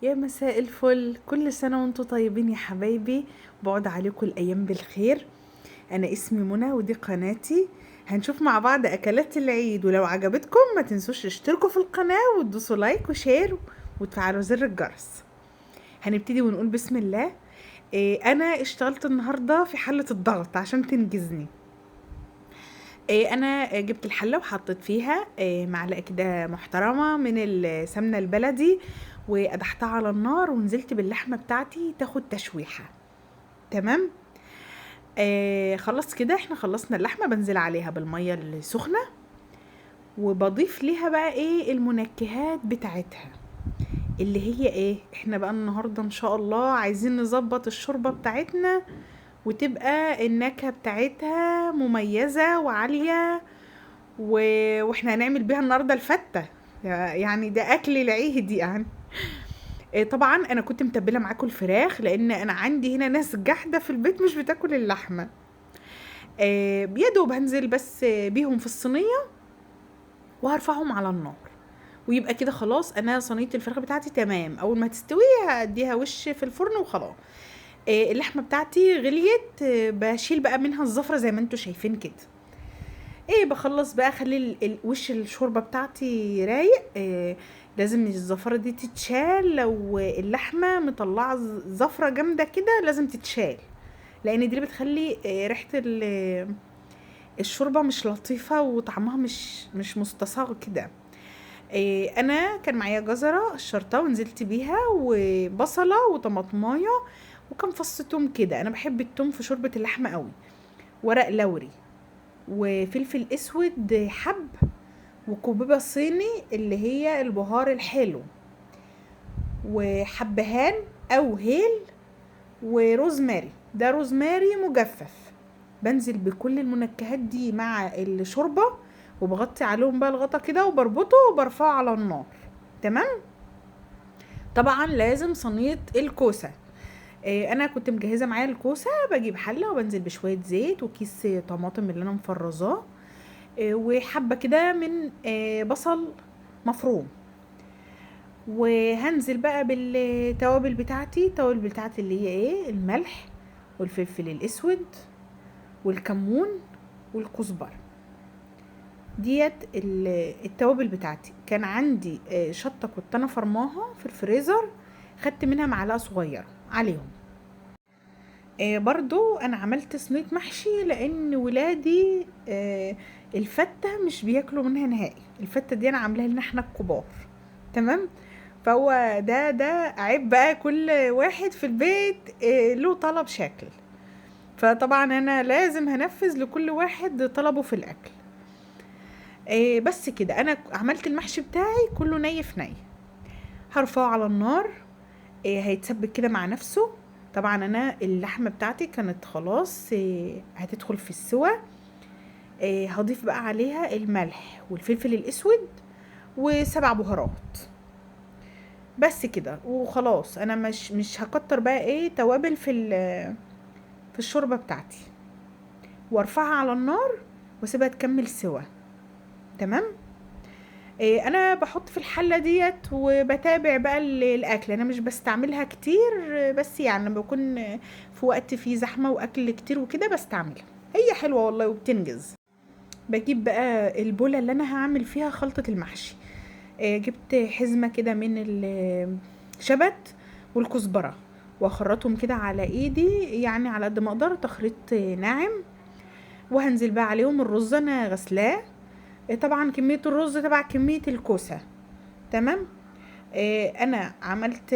يا مساء الفل، كل سنة وانتم طيبين يا حبايبي. بعد عليكم الأيام بالخير. أنا اسمي منى ودي قناتي. هنشوف مع بعض أكلات العيد، ولو عجبتكم ما تنسوش تشتركوا في القناة وتدوسوا لايك وشير وتفعلوا زر الجرس. هنبتدي ونقول بسم الله. أنا اشتغلت النهاردة في حلة الضغط عشان تنجزني. أنا جبت الحلة وحطيت فيها معلقة كده محترمة من السمنة البلدي، وقدحتها على النار ونزلت باللحمة بتاعتي تاخد تشويحة. تمام. خلاص كده احنا خلصنا اللحمة، بنزل عليها بالمية السخنة وبضيف ليها بقى ايه المنكهات بتاعتها، اللي هي ايه، احنا بقى النهاردة ان شاء الله عايزين نظبط الشوربة بتاعتنا وتبقى النكهة بتاعتها مميزة وعالية واحنا هنعمل بيها النهارده الفتة. يعني ده اكل العيد يعني. طبعا انا كنت متبله معاكم الفراخ لان انا عندي هنا ناس جحده في البيت مش بتاكل اللحمه. يا دوب هنزل بس بيهم في الصينيه وهرفعهم على النار، ويبقى كده خلاص انا صينيه الفراخ بتاعتي تمام. اول ما تستوي هديها وش في الفرن وخلاص. اللحمه بتاعتي غليت، بشيل بقى منها الزفره زي ما انتم شايفين كده. بخلص بقى اخلي وش الشوربه بتاعتي رايق. لازم الزفره دي تتشال، لو اللحمه مطلعه زفره جامده كده لازم تتشال، لان دي اللي بتخلي ريحه الشوربه مش لطيفه وطعمها مش مستصاغ كده. انا كان معايا جزره قشرتها ونزلت بيها، وبصله وطماطمايه، وكان فص توم كده، انا بحب التوم في شوربه اللحمه قوي، ورق لوري، وفلفل اسود حب، وكوبيبه صيني اللي هي البهار الحلو، وحبهان او هيل، وروزماري، ده روزماري مجفف. بنزل بكل المنكهات دي مع الشوربه، وبغطي عليهم بقى الغطا كده وبربطه وبرفعه على النار. تمام. طبعا لازم صينيه الكوسه. انا كنت مجهزه معايا الكوسه، بجيب حله وبنزل بشويه زيت وكيس طماطم اللي انا مفرزاه، وحبه كده من بصل مفروم، وهنزل بقى بالتوابل بتاعتي. التوابل بتاعتي اللي هي ايه، الملح والفلفل الاسود والكمون والكزبره. ديت التوابل بتاعتي. كان عندي شطه كنت انا فرماها في الفريزر، خدت منها معلقه صغيره عليهم. برضو انا عملت صينيه محشي لان ولادي الفته مش بياكلوا منها نهائي. الفته دي انا عاملاها لنا احنا الكبار. تمام. فهو ده عيب بقى، كل واحد في البيت له طلب شكل، فطبعا انا لازم هنفذ لكل واحد طلبه في الاكل. بس كده انا عملت المحشي بتاعي كله ني في ني، هرفعه على النار. هيتسبك كده مع نفسه. طبعا انا اللحمه بتاعتي كانت خلاص هتدخل في السوى. هضيف بقى عليها الملح والفلفل الاسود وسبع بهارات، بس كده وخلاص. انا مش هكتر بقى توابل في الشوربه بتاعتي، وارفعها على النار واسيبها تكمل سوا. تمام. انا بحط في الحله ديت وبتابع بقى الاكل. انا مش بستعملها كتير، بس يعني لما بكون في وقت فيه زحمه واكل كتير وكده بستعملها. هي حلوه والله وبتنجز. بجيب بقى البوله اللي انا هعمل فيها خلطه المحشي. جبت حزمه كده من الشبت والكزبره، واخرطهم كده على ايدي، يعني على قد ما اقدر تخريط ناعم. وهنزل بقى عليهم الرز انا غسلاه. طبعا كمية الرز تبع كمية الكوسة. تمام. انا عملت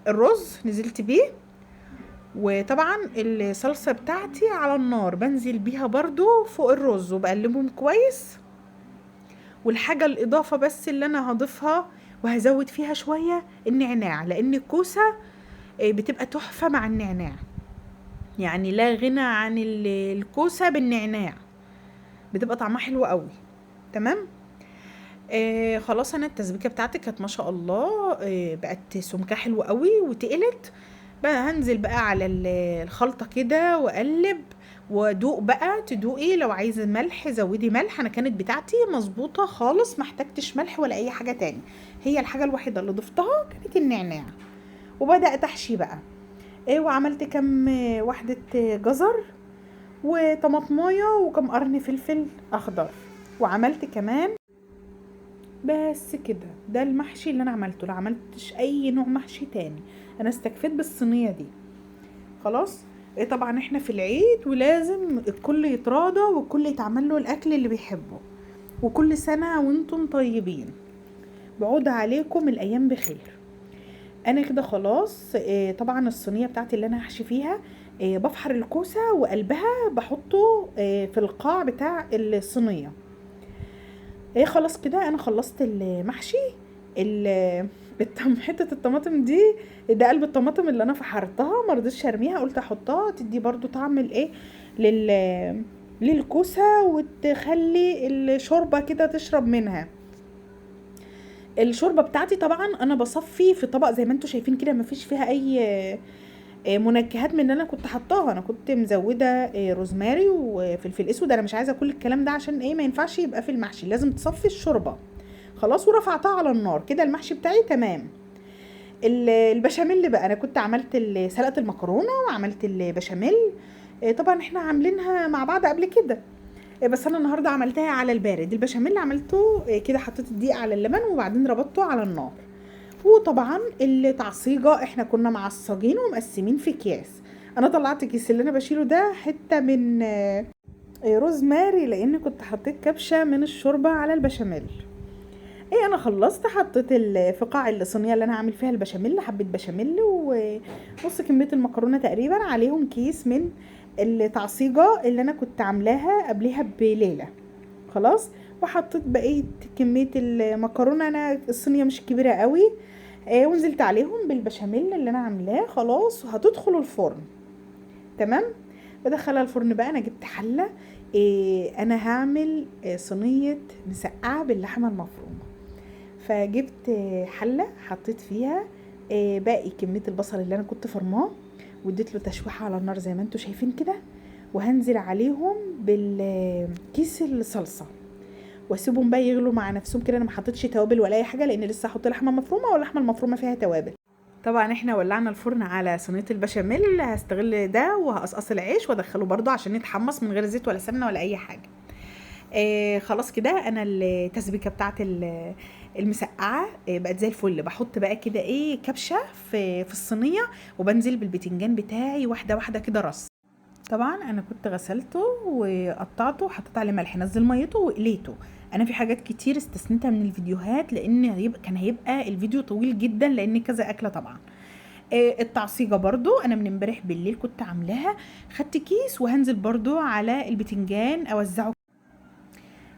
الرز نزلت بيه، وطبعا الصلصة بتاعتي على النار بنزل بيها برضو فوق الرز وبقلبهم كويس. والحاجة الإضافة بس اللي أنا هضيفها وهزود فيها شوية النعناع، لأن الكوسة بتبقى تحفة مع النعناع، يعني لا غنى عن الكوسة بالنعناع، بتبقى طعمها حلو قوي. تمام. خلاص انا التسبيكه بتاعتي كانت ما شاء الله بقت سمكها حلو قوي وتقلت. بقى هنزل بقى على الخلطه كده واقلب، وادوق بقى، تدوقي لو عايزه ملح زودي ملح. انا كانت بتاعتي مظبوطه خالص، ما احتاجتش ملح ولا اي حاجه تاني. هي الحاجه الوحيده اللي ضفتها كانت النعناع. وبدات احشي بقى وعملت كم واحده جزر وطماطمايه وكم قرن فلفل اخضر. وعملت كمان بس كده، ده المحشي اللي انا عملته. لا عملتش اي نوع محشي تاني، انا استكفيت بالصينيه دي خلاص. طبعا احنا في العيد ولازم الكل يتراضى والكل يتعمل له الاكل اللي بيحبه. وكل سنه وانتم طيبين، بعود عليكم الايام بخير. انا كده خلاص. طبعا الصينيه بتاعتي اللي انا هحشي فيها بفحر الكوسه وقلبها بحطه في القاع بتاع الصينيه. خلاص كده انا خلصت المحشي. حته الطماطم دي، ده قلب الطماطم اللي انا فحرتها ما رضيتش ارميها، قلت احطها تدي برضو طعم للكوسه، وتخلي الشوربه كده تشرب منها. الشوربه بتاعتي طبعا انا بصفي في طبق زي ما انتم شايفين كده، مفيش فيها اي منكهات من اللي انا كنت حطاها. انا كنت مزوده روزماري وفلفل اسود. انا مش عايزه كل الكلام ده عشان ما ينفعش يبقى في المحشي، لازم تصفي الشوربه خلاص. ورفعتها على النار كده، المحشي بتاعي تمام. البشاميل بقى، انا كنت عملت سلقه المكرونه وعملت البشاميل. طبعا احنا عاملينها مع بعض قبل كده، بس انا النهارده عملتها على البارد. البشاميل عملته كده، حطيت الدقيق على اللبن وبعدين ربطته على النار. وطبعا التعصيجه احنا كنا معصجين ومقسمين في اكياس. انا طلعت كيس اللي انا بشيله ده حته من روزماري، لان كنت حطيت كبشه من الشوربه على البشاميل. انا خلصت، حطيت في قاع الصينيه اللي انا عامل فيها البشاميل حبه بشاميل ونص كميه المكرونه تقريبا، عليهم كيس من التعصيجه اللي انا كنت عاملاها قبلها بليله خلاص. وحطيت بقيه كميه المكرونه، انا الصينيه مش كبيره قوي، ونزلت عليهم بالبشاميل اللي انا عاملاه خلاص. وهتدخلوا الفرن تمام. بدخلها الفرن بقى. انا جبت حله، انا هعمل صينيه مسقعه باللحمه المفرومه. فجبت حله حطيت فيها باقي كميه البصل اللي انا كنت فرماه، واديت له تشويحه على النار زي ما انتم شايفين كده. وهنزل عليهم بالكيس الصلصه واسيبهم بقى يغلوا مع نفسهم كده. انا ما حطيتش توابل ولا اي حاجه، لان لسه هحط لحمه مفرومه، واللحمه المفرومه فيها توابل. طبعا احنا ولعنا الفرن على صينيه البشاميل. هستغل ده وهقصقص العيش وادخله برضو عشان يتحمص من غير زيت ولا سمنه ولا اي حاجه. خلاص كده انا التسبيكه بتاعت المسقعه بقت زي الفل. بحط بقى كده كبشه في الصينيه، وبنزل بالبتنجان بتاعي واحده واحده كده رص. طبعا انا كنت غسلته وقطعته وحطيت عليه ملح، نزل ميته وقليته. انا في حاجات كتير استثنيتها من الفيديوهات، لان كان هيبقى الفيديو طويل جدا، لان كذا اكله طبعا. التعصيجه برضو انا من امبارح بالليل كنت عاملاها، خدت كيس وهنزل برضو على البتنجان اوزعه.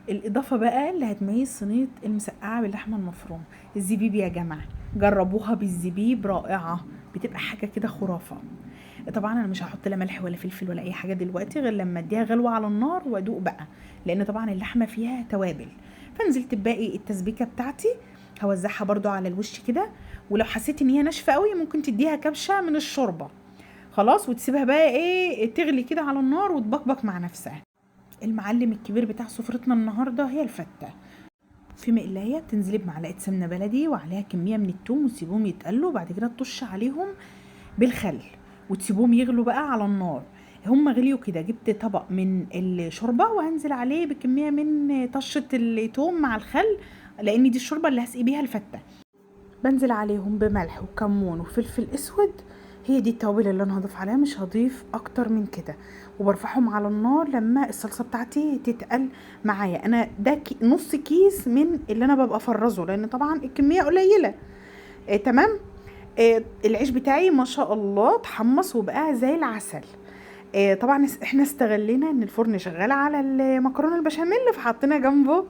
الاضافه بقى اللي هتميز صينيه المسقعه باللحمه المفرومه الزبيب يا جماعه، جربوها بالزبيب رائعه، بتبقى حاجه كده خرافه. طبعا انا مش هحط لا ملح ولا فلفل ولا اي حاجه دلوقتي، غير لما اديها غلوه على النار وادوق بقى، لان طبعا اللحمه فيها توابل. فنزلت بباقي التسبيكه بتاعتي، هوزعها برضو على الوش كده. ولو حسيت ان هي ناشفه قوي ممكن تديها كبشه من الشوربه خلاص، وتسيبها بقى تغلي كده على النار وتبقبق مع نفسها. المعلم الكبير بتاع سفرتنا النهارده هي الفته. في مقلايه بتنزلي بمعلقه سمنه بلدي وعليها كميه من الثوم، وتسيبهم يتقلوا، وبعد كده تطش عليهم بالخل وتسيبهم يغلوا بقى على النار. هم غليوا كده، جبت طبق من الشوربه وهنزل عليه بكميه من طشه الثوم مع الخل، لان دي الشوربه اللي هسقي بيها الفته. بنزل عليهم بملح وكمون وفلفل اسود، هي دي التوابل اللي انا هضيف عليها، مش هضيف اكتر من كده. وبرفعهم على النار لما الصلصه بتاعتي تتقل معايا. انا ده نص كيس من اللي انا ببقى فرزه، لان طبعا الكميه قليله. تمام. العيش بتاعي ما شاء الله اتحمص وبقى زي العسل. طبعا احنا استغلينا ان الفرن شغال على المكرونه البشاميل، فحطينا جنبه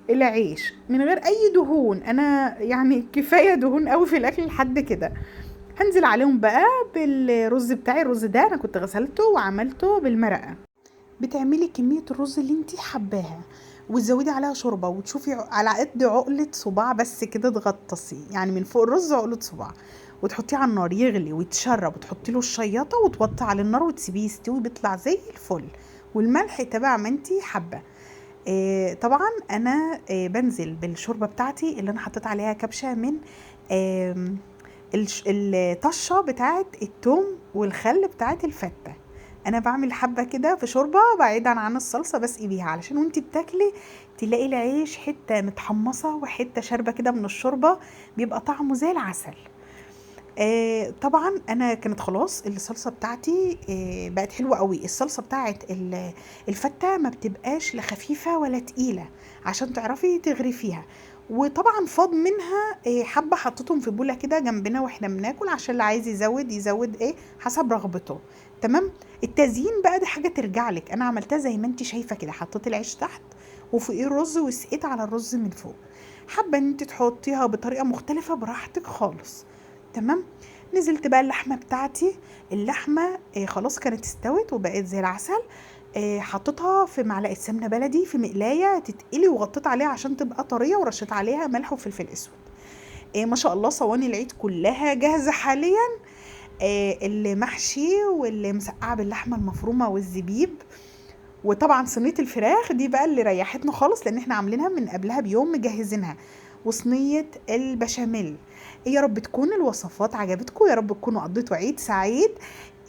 العيش من غير اي دهون. انا يعني كفايه دهون قوي في الاكل لحد كده. هنزل عليهم بقى بالرز بتاعي. الرز ده انا كنت غسلته وعملته بالمرقه. بتعملي كميه الرز اللي انتي حباها، وتزودي عليها شوربه وتشوفي على قد عقله صباع بس كده، تغطسي يعني من فوق الرز عقله صباع، وتحطيه على النار يغلي ويتشرب، وتحطي له الشياطه وتوطي على النار وتسيبيه يستوي، بيطلع زي الفل. والملح تبع ما انتي حابه. طبعا انا بنزل بالشوربه بتاعتي اللي انا حطيت عليها كبشه من الطشه بتاعه التوم والخل بتاعه الفته. انا بعمل حبه كده في شوربه بعيدا عن الصلصه، بسقي بيها علشان وانتي بتاكلي تلاقي العيش حته متحمصه وحته شاربه كده من الشوربه، بيبقى طعمه زي العسل. طبعا انا كانت خلاص الصلصه بتاعتي بقت حلوه قوي. الصلصه بتاعت الفته ما بتبقاش لا خفيفه ولا تقيله عشان تعرفي تغرفيها. وطبعا فاض منها حبه حطيتهم في بوله كده جنبنا واحنا بناكل، عشان اللي عايز يزود يزود حسب رغبته. تمام. التزيين بقى دي حاجه ترجع لك. انا عملتها زي ما انت شايفه كده، حطيت العيش تحت وفوقيه الرز وسقيت على الرز من فوق. حابه ان انت تحطيها بطريقه مختلفه براحتك خالص. تمام. نزلت بقى اللحمه بتاعتي. اللحمه خلاص كانت استوت وبقت زي العسل. حطيتها في معلقه سمنه بلدي في مقلايه تتقلي، وغطيت عليها عشان تبقى طريه، ورشيت عليها ملح وفلفل اسود. ما شاء الله صواني العيد كلها جاهزه حاليا. اللي محشي واللي مسقعه باللحمه المفرومه والزبيب. وطبعا صينيه الفراخ دي بقى اللي ريحتنا خالص، لان احنا عاملينها من قبلها بيوم مجهزينها. وصينيه البشاميل. يا رب تكون الوصفات عجبتكم، يا رب تكونوا قضيتوا عيد سعيد.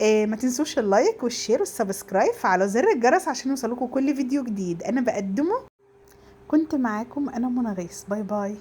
ما تنسوش اللايك والشير والسبسكرايب، فعلى زر الجرس عشان يوصلكم كل فيديو جديد انا بقدمه. كنت معاكم انا منى غيث، باي باي.